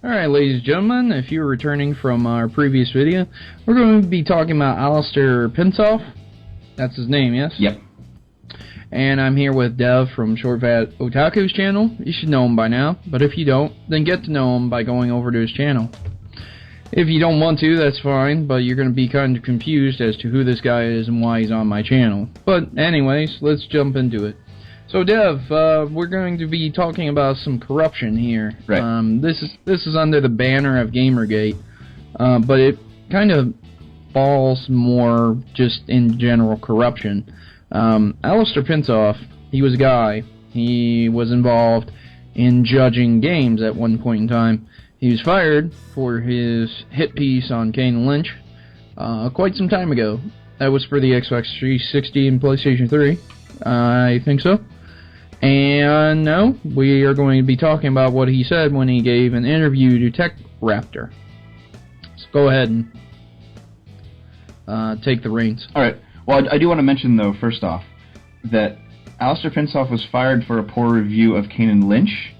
Alright, ladies and gentlemen, if you're returning from our previous video, we're going to be talking about Alistair Pinsoff. That's his name, yes? Yep. And I'm here with Dev from Shortfat Otaku's channel. You should know him by now, but if you don't, then get to know him by going over to his channel. If you don't want to, that's fine, but you're going to be kind of confused as to who this guy is and why he's on my channel. But anyways, let's jump into it. So Dev, we're going to be talking about some corruption here. Right. This is under the banner of Gamergate, but it kind of falls more just in general corruption. Alistair Pinsoff, he was a guy. He was involved in judging games at one point in time. He was fired for his hit piece on Kane and Lynch quite some time ago. That was for the Xbox 360 and PlayStation 3. I think so. And now we are going to be talking about what he said when he gave an interview to TechRaptor. So go ahead and take the reins. Alright. Well, I do want to mention, though, first off, that Alistair Pinsoff was fired for a poor review of Kane and Lynch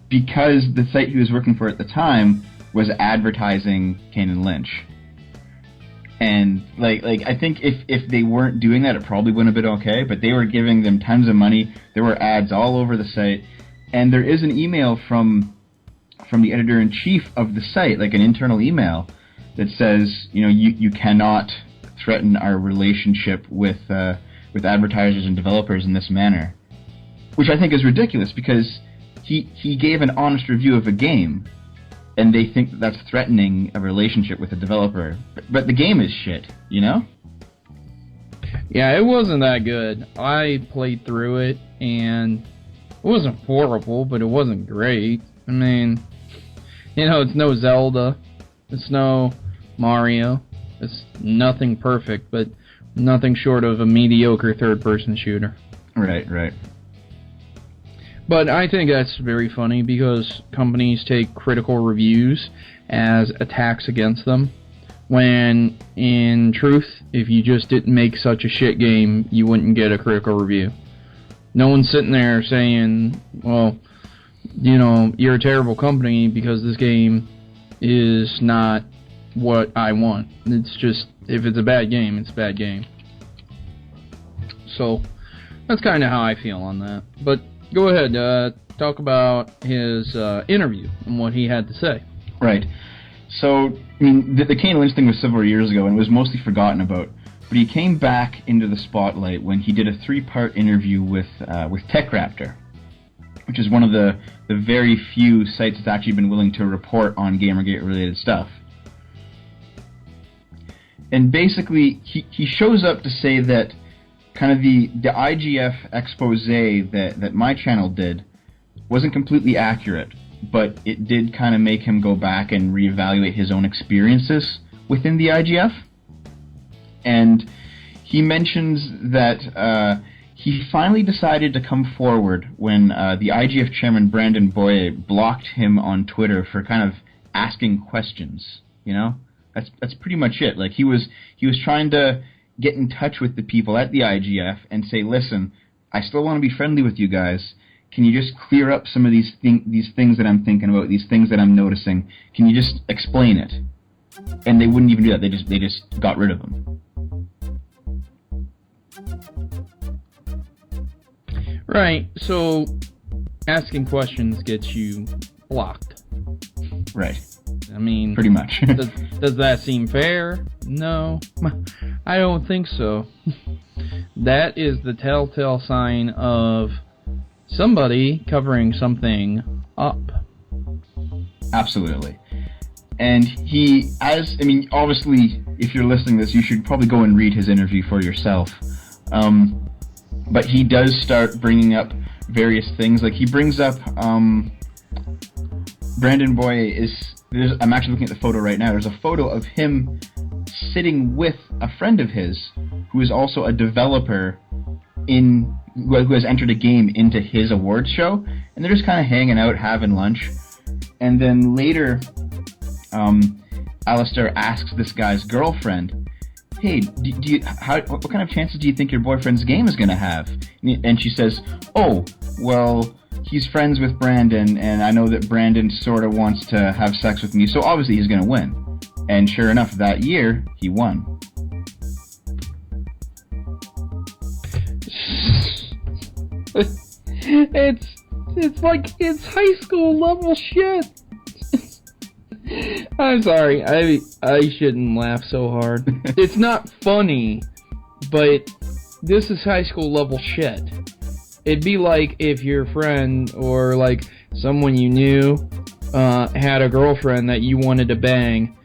because the site he was working for at the time was advertising Kane and Lynch. And, like I think if they weren't doing that, it probably wouldn't have been okay, but they were giving them tons of money. There were ads all over the site. And there is an email from the editor-in-chief of the site, like an internal email, that says, you know, you cannot threaten our relationship with advertisers and developers in this manner. Which I think is ridiculous, because he gave an honest review of a game, and they think that's threatening a relationship with a developer. But the game is shit, you know? Yeah, it wasn't that good. I played through it, and it wasn't horrible, but it wasn't great. I mean, you know, it's no Zelda. It's no Mario. It's nothing perfect, but nothing short of a mediocre third-person shooter. Right, right. But I think that's very funny because companies take critical reviews as attacks against them, when in truth, if you just didn't make such a shit game, you wouldn't get a critical review. No one's sitting there saying, well, you know, you're a terrible company because this game is not what I want. It's just, if it's a bad game, it's a bad game. So, that's kind of how I feel on that. But go ahead, talk about his interview and what he had to say. Right. So, I mean, the Kane and Lynch thing was several years ago and it was mostly forgotten about. But he came back into the spotlight when he did a 3-part interview with TechRaptor, which is one of the very few sites that's actually been willing to report on Gamergate-related stuff. And basically, he shows up to say that kind of the IGF expose that my channel did wasn't completely accurate, but it did kind of make him go back and reevaluate his own experiences within the IGF. And he mentions that he finally decided to come forward when the IGF chairman Brandon Boye blocked him on Twitter for kind of asking questions, you know? That's pretty much it. Like, he was trying to get in touch with the people at the IGF and say, listen, I still want to be friendly with you guys. Can you just clear up some of these things that I'm thinking about, these things that I'm noticing? Can you just explain it? And they wouldn't even do that. They just got rid of him. Right. So asking questions gets you blocked. Right. I mean, pretty much. does that seem fair? No, I don't think so. That is the telltale sign of somebody covering something up. Absolutely. And obviously, if you're listening to this, you should probably go and read his interview for yourself. But he does start bringing up various things. Like, he brings up, Brandon Boye I'm actually looking at the photo right now. There's a photo of him sitting with a friend of his who is also a developer who has entered a game into his awards show, and they're just kind of hanging out, having lunch. And then later, Alistair asks this guy's girlfriend, hey, what kind of chances do you think your boyfriend's game is going to have? And she says, oh, well, he's friends with Brandon, and I know that Brandon sort of wants to have sex with me, so obviously he's gonna win. And sure enough, that year, he won. It's like, it's high school level shit. I'm sorry, I shouldn't laugh so hard. It's not funny, but this is high school level shit. It'd be like if your friend or like someone you knew had a girlfriend that you wanted to bang.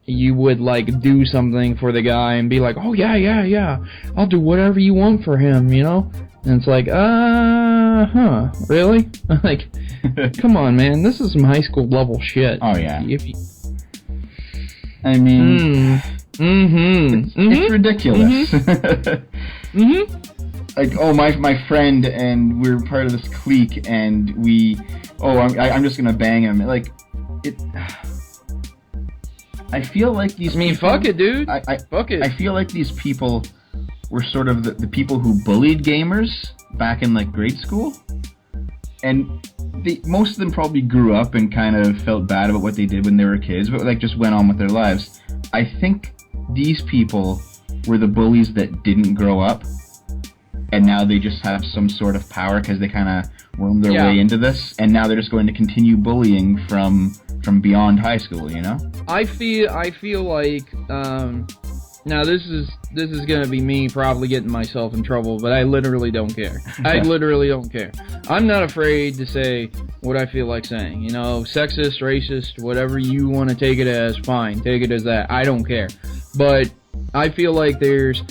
You would like do something for the guy and be like, oh yeah, I'll do whatever you want for him, you know? And it's like, really? Like, come on, man, this is some high school level shit. Oh yeah. I mean, it's ridiculous. Like, oh, my friend and we're part of this clique, and I'm just gonna bang him. Like, it. I feel like these. I mean, people, fuck it, dude. Fuck it. I feel like these people were sort of the people who bullied gamers back in like grade school, and most of them probably grew up and kind of felt bad about what they did when they were kids, but like just went on with their lives. I think these people were the bullies that didn't grow up, and now they just have some sort of power because they kind of wormed their way into this, and now they're just going to continue bullying from beyond high school, you know? I feel like now this is gonna be me probably getting myself in trouble, but I literally don't care. I literally don't care. I'm not afraid to say what I feel like saying. You know, sexist, racist, whatever you want to take it as, fine. Take it as that. I don't care. But I feel like there's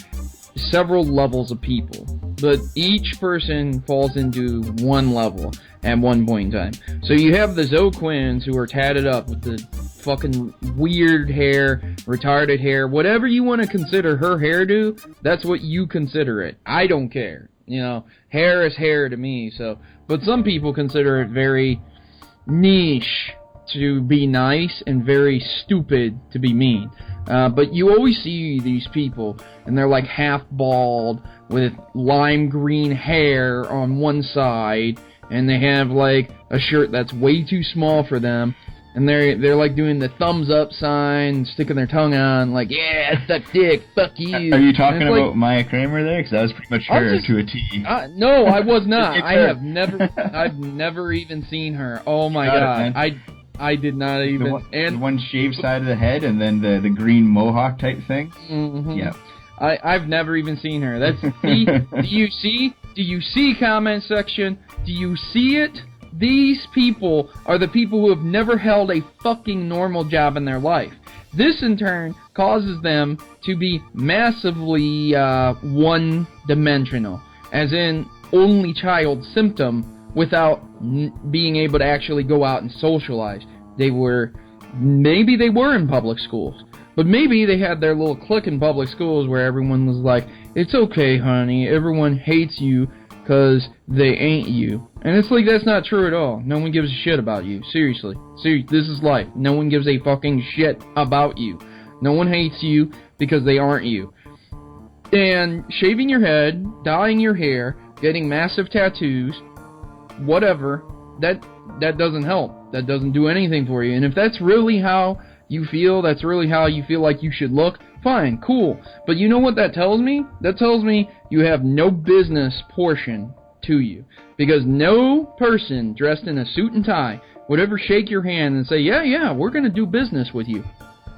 several levels of people, but each person falls into one level at one point in time. So you have the Zoe Quinns who are tatted up with the fucking weird hair, retarded hair, whatever you want to consider her hairdo, that's what you consider it. I don't care. You know, hair is hair to me, so. But some people consider it very niche to be nice and very stupid to be mean. But you always see these people, and they're like half bald with lime green hair on one side, and they have like a shirt that's way too small for them, and they're like doing the thumbs up sign, sticking their tongue on, like, yeah, suck dick, fuck you. Are you talking about like, Maya Kramer there? Because that was pretty much her to a T. No, I was not. I've never even seen her. Oh my god, I did not even. The one shaved side of the head, and then the green mohawk type thing. Mm-hmm. Yeah. I've never even seen her. That's do you see comment section? Do you see it? These people are the people who have never held a fucking normal job in their life. This in turn causes them to be massively one-dimensional, as in only child symptom, without being able to actually go out and socialize. Maybe they were in public schools, but maybe they had their little clique in public schools where everyone was like, it's okay, honey, everyone hates you because they ain't you. And it's like, that's not true at all. No one gives a shit about you. Seriously. This is life. No one gives a fucking shit about you. No one hates you because they aren't you. And shaving your head, dyeing your hair, getting massive tattoos, whatever, that doesn't help. That doesn't do anything for you. And if that's really how you feel, that's really how you feel like you should look, fine, cool. But you know what that tells me? That tells me you have no business portion to you. Because no person dressed in a suit and tie would ever shake your hand and say, yeah, we're going to do business with you.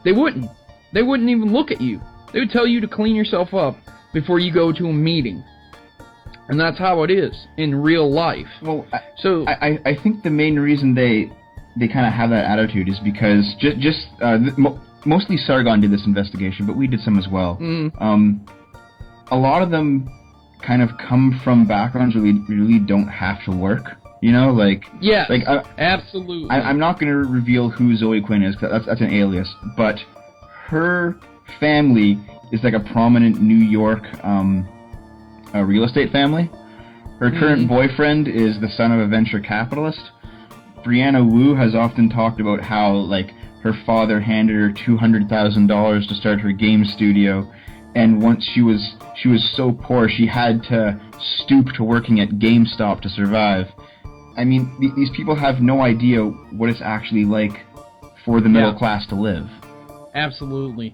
They wouldn't. They wouldn't even look at you. They would tell you to clean yourself up before you go to a meeting. And that's how it is in real life. Well, I think the main reason they kind of have that attitude is because mostly Sargon did this investigation, but we did some as well. A lot of them kind of come from backgrounds where we really don't have to work. You know, like... Yeah, like, absolutely. I'm not going to reveal who Zoe Quinn is, because that's an alias, but her family is like a prominent New York real estate family. Her current boyfriend is the son of a venture capitalist. Brianna Wu has often talked about how, like, her father handed her $200,000 to start her game studio, and once she was so poor she had to stoop to working at GameStop to survive. I mean, these people have no idea what it's actually like for the middle class to live. Absolutely.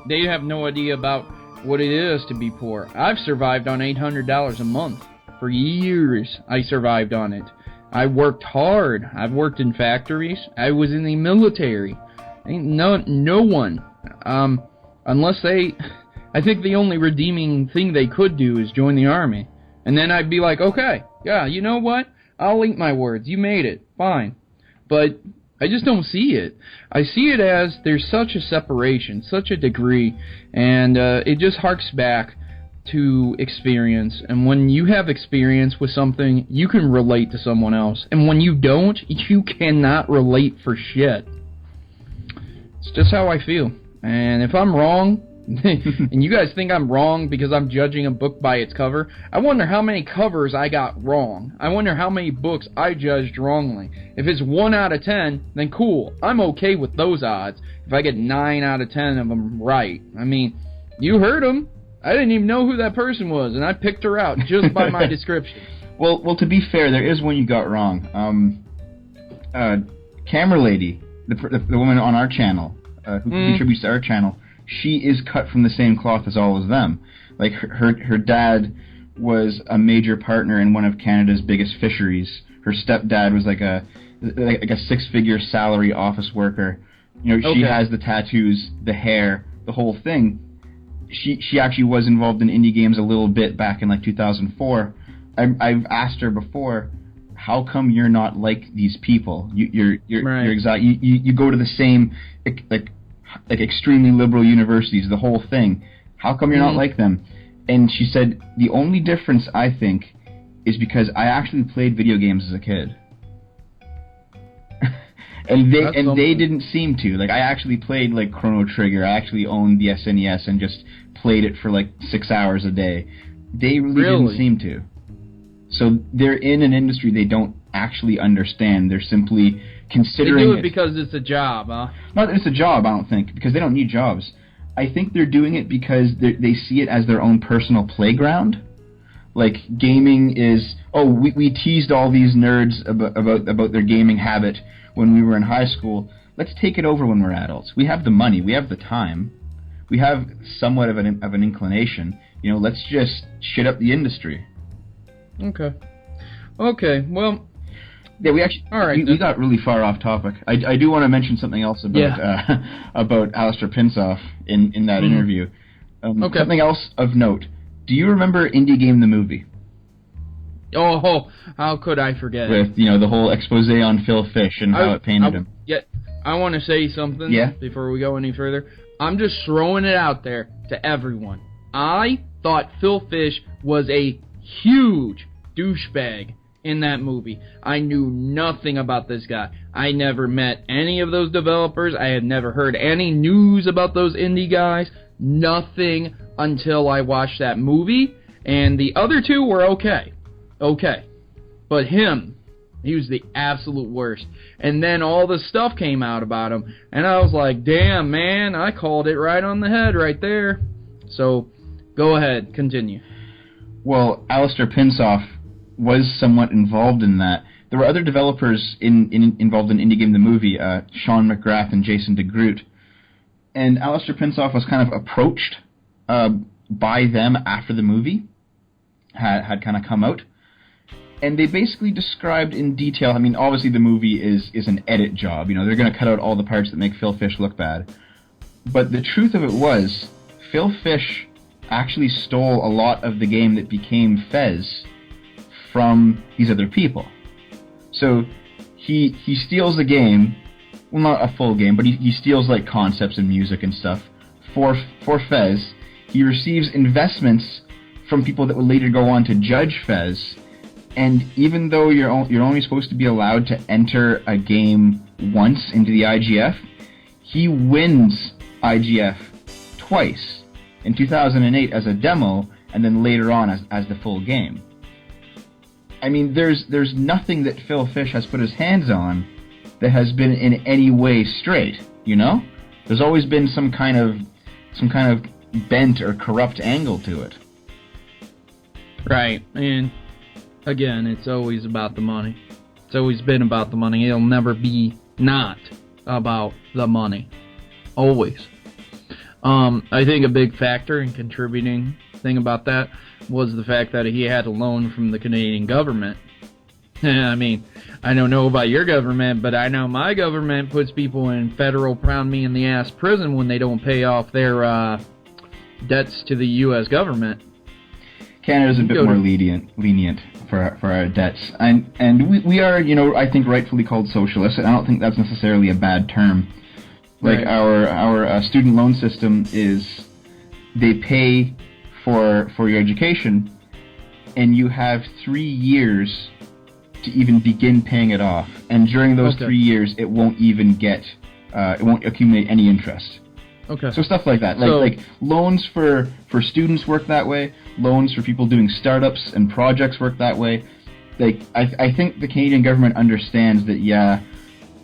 They have no idea about what it is to be poor. I've survived on $800 a month. For years, I survived on it. I worked hard. I've worked in factories. I was in the military. Ain't no one. Unless they... I think the only redeeming thing they could do is join the army. And then I'd be like, okay, yeah, you know what? I'll eat my words. You made it. Fine. But I just don't see it. I see it as there's such a separation, such a degree, and it just harks back to experience. And when you have experience with something, you can relate to someone else. And when you don't, you cannot relate for shit. It's just how I feel. And if I'm wrong, and you guys think I'm wrong because I'm judging a book by its cover, I wonder how many covers I got wrong. I wonder how many books I judged wrongly. If it's 1 out of 10, then cool. I'm okay with those odds. If I get 9 out of 10 of them right. I mean, you heard them. I didn't even know who that person was, and I picked her out just by my description. Well, to be fair, there is one you got wrong. Camera Lady, the woman on our channel, who contributes to our channel, she is cut from the same cloth as all of them. Like, her dad was a major partner in one of Canada's biggest fisheries. Her stepdad was like a 6-figure salary office worker. You know, she has the tattoos, the hair, the whole thing. She actually was involved in indie games a little bit back in like 2004. I've asked her before, how come you're not like these people? You're exact. You go to the same like extremely liberal universities, the whole thing. How come you're not like them? And she said, the only difference, I think, is because I actually played video games as a kid. and they didn't seem to. Like, I actually played, like, Chrono Trigger. I actually owned the SNES and just played it for, like, 6 hours a day. They really didn't seem to. So they're in an industry they don't actually understand. They're simply considering They do it because it's a job, huh? Not that it's a job, I don't think, because they don't need jobs. I think they're doing it because they see it as their own personal playground. Like, gaming is, we teased all these nerds about their gaming habit when we were in high school. Let's take it over when we're adults. We have the money, we have the time, we have somewhat of an inclination. You know, let's just shit up the industry. Okay, well... Yeah, we actually we got really far off topic. I do want to mention something else about Alistair Pinsoff in that interview. Something else of note. Do you remember Indie Game the movie? Oh, how could I forget? With, you know, the whole expose on Phil Fish and how it painted him. Yeah, I want to say something before we go any further. I'm just throwing it out there to everyone. I thought Phil Fish was a huge douchebag in that movie. I knew nothing about this guy. I never met any of those developers. I had never heard any news about those indie guys. Nothing until I watched that movie. And the other two were okay. But him, he was the absolute worst. And then all this stuff came out about him. And I was like, damn, man, I called it right on the head right there. So, go ahead, continue. Well, Alistair Pinsoff was somewhat involved in that. There were other developers involved in Indie Game the movie, Sean McGrath and Jason DeGroot. And Alistair Pinsoff was kind of approached by them after the movie had kind of come out. And they basically described in detail, I mean, obviously the movie is an edit job. You know, they're going to cut out all the parts that make Phil Fish look bad. But the truth of it was, Phil Fish actually stole a lot of the game that became Fez from these other people. So he steals the game, well, not a full game, but he steals like concepts and music and stuff for Fez. He receives investments from people that would later go on to judge Fez. And even though you're only supposed to be allowed to enter a game once into the IGF, he wins IGF twice. In 2008 as a demo, and then later on as the full game. I mean, there's nothing that Phil Fish has put his hands on that has been in any way straight, you know? There's always been some kind of bent or corrupt angle to it. Right, and again, it's always about the money. It's always been about the money. It'll never be not about the money. Always. I think a big factor in contributing thing about that was the fact that he had a loan from the Canadian government. I mean, I don't know about your government, but I know my government puts people in federal pound-me-in-the-ass prison when they don't pay off their debts to the U.S. government. Canada's a bit more lenient for our debts, and we are, you know, I think rightfully called socialists, and I don't think that's necessarily a bad term. Like Right. our student loan system is, they pay for your education, and you have 3 years to even begin paying it off, and during those 3 years, it won't even it won't accumulate any interest. Okay. So stuff like that, like loans for students work that way. Loans for people doing startups and projects work that way. Like I think the Canadian government understands that, yeah,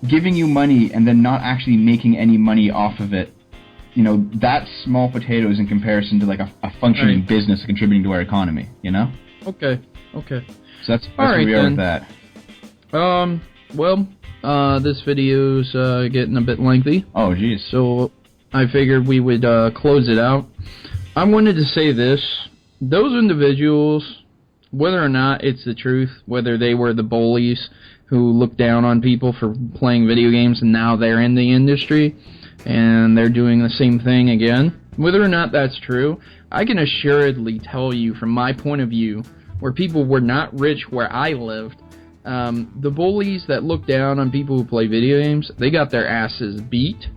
giving you money and then not actually making any money off of it, you know, that's small potatoes in comparison to like a functioning business contributing to our economy. You know? Okay. So that's where we are with that. Well, this video's getting a bit lengthy. Oh, jeez. So I figured we would close it out. I wanted to say this. Those individuals, whether or not it's the truth, whether they were the bullies who looked down on people for playing video games and now they're in the industry and they're doing the same thing again, whether or not that's true, I can assuredly tell you from my point of view, where people were not rich where I lived, the bullies that look down on people who play video games, they got their asses beat.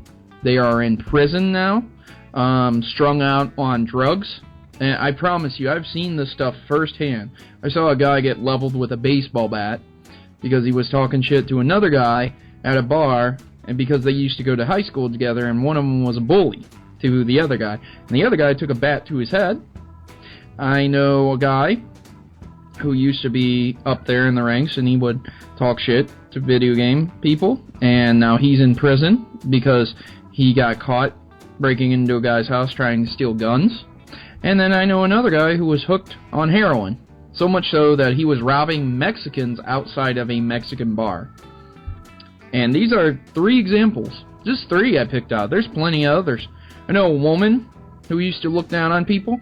They are in prison now, strung out on drugs. And I promise you, I've seen this stuff firsthand. I saw a guy get leveled with a baseball bat because he was talking shit to another guy at a bar, and because they used to go to high school together, and one of them was a bully to the other guy. And the other guy took a bat to his head. I know a guy who used to be up there in the ranks, and he would talk shit to video game people, and now he's in prison because he got caught breaking into a guy's house trying to steal guns. And then I know another guy who was hooked on heroin, so much so that he was robbing Mexicans outside of a Mexican bar. And these are 3 examples. Just 3 I picked out. There's plenty of others. I know a woman who used to look down on people,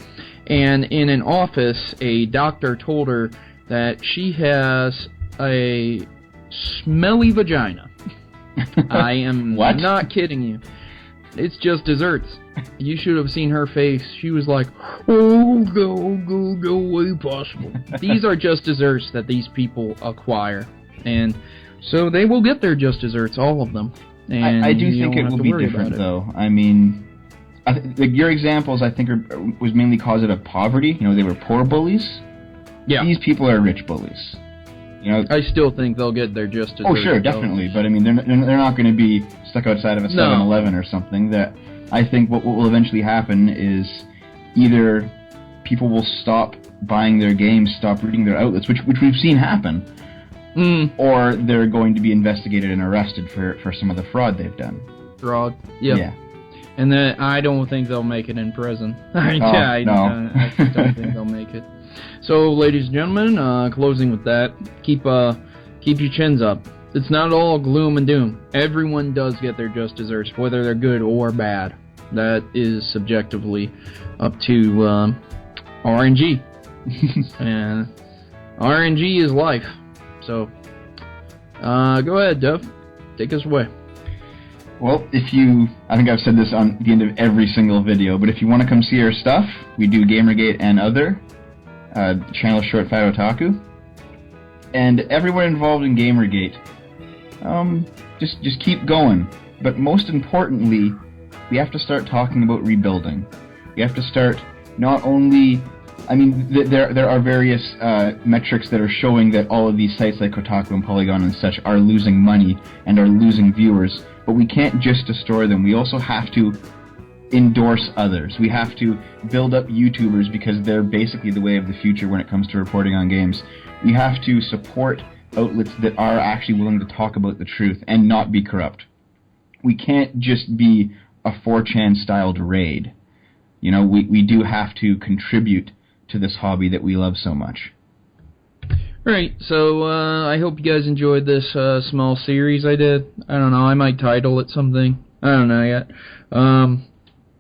and in an office, a doctor told her that she has a smelly vagina. I am not kidding you. It's just desserts. You should have seen her face. She was like, oh, go away, possible. These are just desserts that these people acquire. And so they will get their just desserts, all of them. And I do think it will be different, though. I mean, your examples, I think, was mainly caused out of poverty. You know, they were poor bullies. Yeah. These people are rich bullies. You know, I still think they'll get their just desserts. Oh, sure, definitely. But I mean, they're not going to be stuck outside of a 7-Eleven or something. That I think what will eventually happen is either people will stop buying their games, stop reading their outlets, which we've seen happen, or they're going to be investigated and arrested for some of the fraud they've done. Fraud. Yep. Yeah. And then I don't think they'll make it in prison. I just don't think they'll make it. So, ladies and gentlemen, closing with that, keep your chins up. It's not all gloom and doom. Everyone does get their just desserts, whether they're good or bad. That is subjectively up to RNG. And RNG is life. So, go ahead, Duff. Take us away. Well, I think I've said this on the end of every single video, but if you want to come see our stuff, we do Gamergate and other. Channel Short Fat Otaku, and everyone involved in Gamergate. Just keep going. But most importantly, we have to start talking about rebuilding. We have to start not only. I mean, there are various metrics that are showing that all of these sites like Kotaku and Polygon and such are losing money and are losing viewers. But we can't just destroy them. We also have to endorse others. We have to build up YouTubers because they're basically the way of the future when it comes to reporting on games. We have to support outlets that are actually willing to talk about the truth and not be corrupt. We can't just be a 4chan styled raid. You know, we do have to contribute to this hobby that we love so much. Right, so I hope you guys enjoyed this small series I did. I don't know, I might title it something. I don't know yet.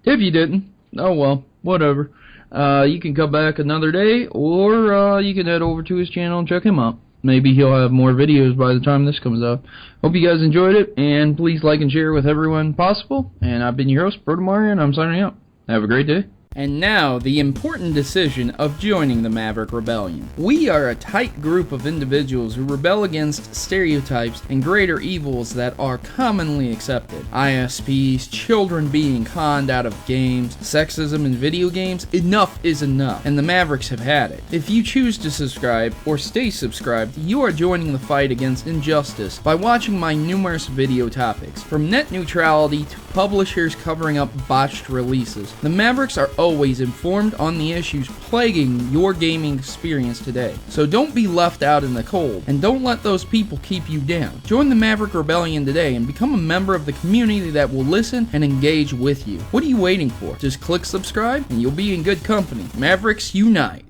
If you didn't, oh well, whatever. You can come back another day, or you can head over to his channel and check him out. Maybe he'll have more videos by the time this comes out. Hope you guys enjoyed it, and please like and share with everyone possible. And I've been your host, Protomario, and I'm signing out. Have a great day. And now, the important decision of joining the Maverick Rebellion. We are a tight group of individuals who rebel against stereotypes and greater evils that are commonly accepted. ISPs, children being conned out of games, sexism in video games, enough is enough, and the Mavericks have had it. If you choose to subscribe, or stay subscribed, you are joining the fight against injustice by watching my numerous video topics. From net neutrality to publishers covering up botched releases, the Mavericks are always informed on the issues plaguing your gaming experience today. So don't be left out in the cold, and don't let those people keep you down. Join the Maverick Rebellion today and become a member of the community that will listen and engage with you. What are you waiting for? Just click subscribe and you'll be in good company. Mavericks unite!